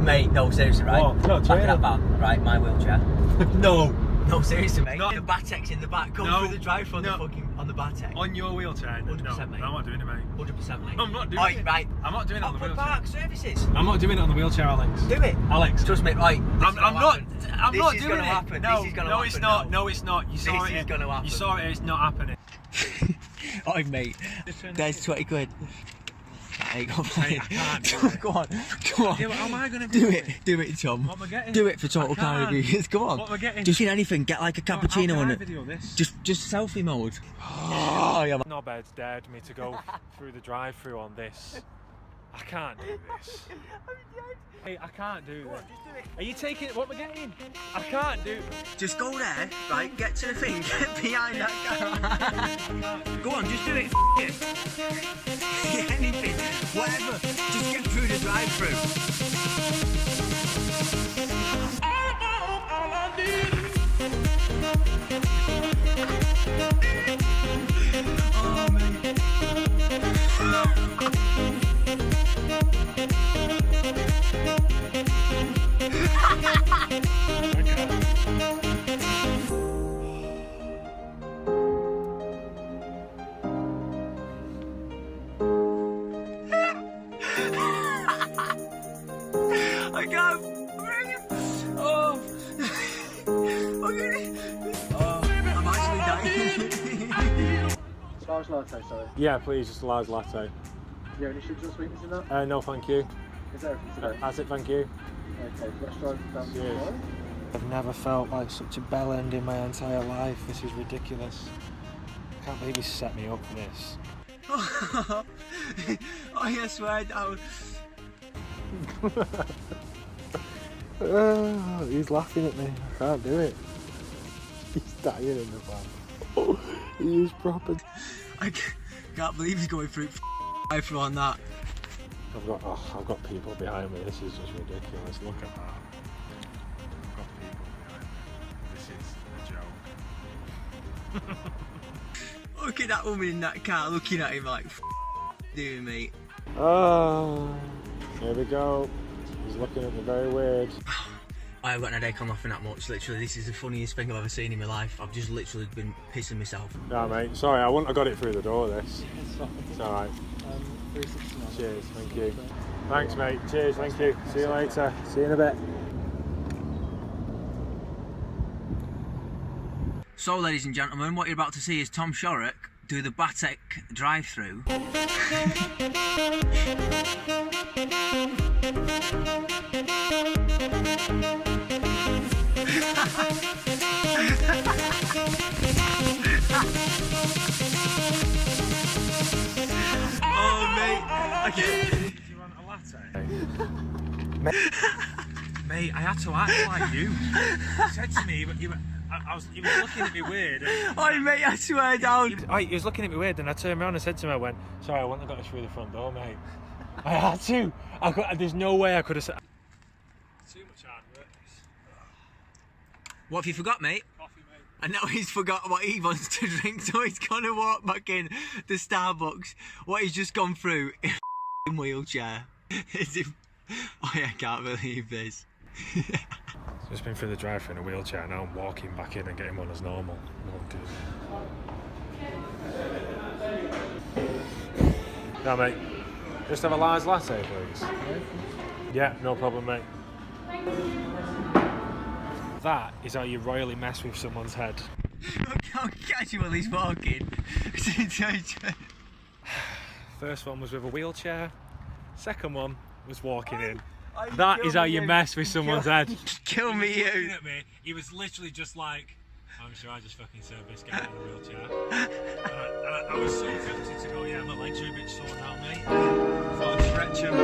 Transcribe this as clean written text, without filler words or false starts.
Mate, no, seriously, right? What? No, back of that van, right? My wheelchair. No. No, seriously, mate. Not... The Batek's in the back. Go through the drive-thru on the fucking on the Batek. On your wheelchair? 100%, mate. No, I'm not doing it, mate. 100%, mate. I'm not doing it. Right. I'm not doing it on the wheelchair. Park services. I'm not doing it on the wheelchair, Alex. Do it, Alex. Trust me, right? I'm not doing it. This is gonna happen. No, this is gonna no, happen. it's not. No, it's not. You saw this it. Is gonna happen. You saw it. It's not happening. Oi, mate. There's 20 quid. Hey, go on. Mate, I can't do it. Go on. Yeah, but how am I going to do it? Do it, Tom. What am I getting? Do it for total kind reviews. Come on. What am I getting? Just in anything. Get like a cappuccino on it. Video this? Just selfie mode. Oh, yeah. Knobheads dared me to go through the drive-thru on this. I can't do this. Hey, I can't do this. Just do it. Are you taking it? What am I getting? I can't do. Just go there, right? Get to the thing. Get behind that car. Go on, just do it. It. Anything, whatever. Just get through the drive-thru. Oh, mate. I can't breathe. Oh. Okay. Oh, I'm actually dying. Large latte, sorry. Yeah, please, just a large latte. Yeah, any sugars or sweetness in that? No, thank you. Is that everything today? That's it, thank you. Okay, let's drive down to Cheers. tomorrow. I've never felt like such a bell end in my entire life. This is ridiculous. I can't believe he set me up for this. Oh, I swear down. He's laughing at me. I can't do it. He's dying in the van. He is proper. I can't believe he's going through life on that. I've got people behind me. This is just ridiculous. Look at that. I've got people behind me. This is a joke. Look at that woman in that car looking at him like doing, mate. Oh, here we go. He's looking at me very weird. I haven't got an headache, I'm laughing that much. Literally, this is the funniest thing I've ever seen in my life. I've just literally been pissing myself. No, mate. Sorry, I wouldn't have got it through the door. This. It's all right. 369. Cheers. Thank you. Thanks, mate. Cheers. Thank you. See you later. See you in a bit. So, ladies and gentlemen, what you're about to see is Tom Shorrock do the Batek drive-thru. Oh, mate. Okay. Do you want a latte? Mate, I had to act like you. He said to me, he was looking at me weird. Oh, mate, I swear down. He was looking at me weird, and I turned around and said to him, I went, sorry, I wouldn't have got us through the front door, mate. I had to. There's no way I could have said. Too much hard work. What have you forgot, mate? Coffee, mate. And now he's forgot what he wants to drink, so he's gonna walk back in the Starbucks. What he's just gone through in a wheelchair. Oh, I can't believe this. Just been through the drive-thru in a wheelchair, now I'm walking back in and getting one as normal. Now, mate, just have a large latte, please. Yeah, no problem, mate. That is how you royally mess with someone's head. Look how casual he's walking. First one was with a wheelchair. Second one was walking in. That is how you mess with someone's head. Kill me, you. Looking at me, he was literally just like, I'm sure I just fucking served this guy in a wheelchair. and I was so tempted to go, yeah, my legs are a bit sore now, mate. Stretch him.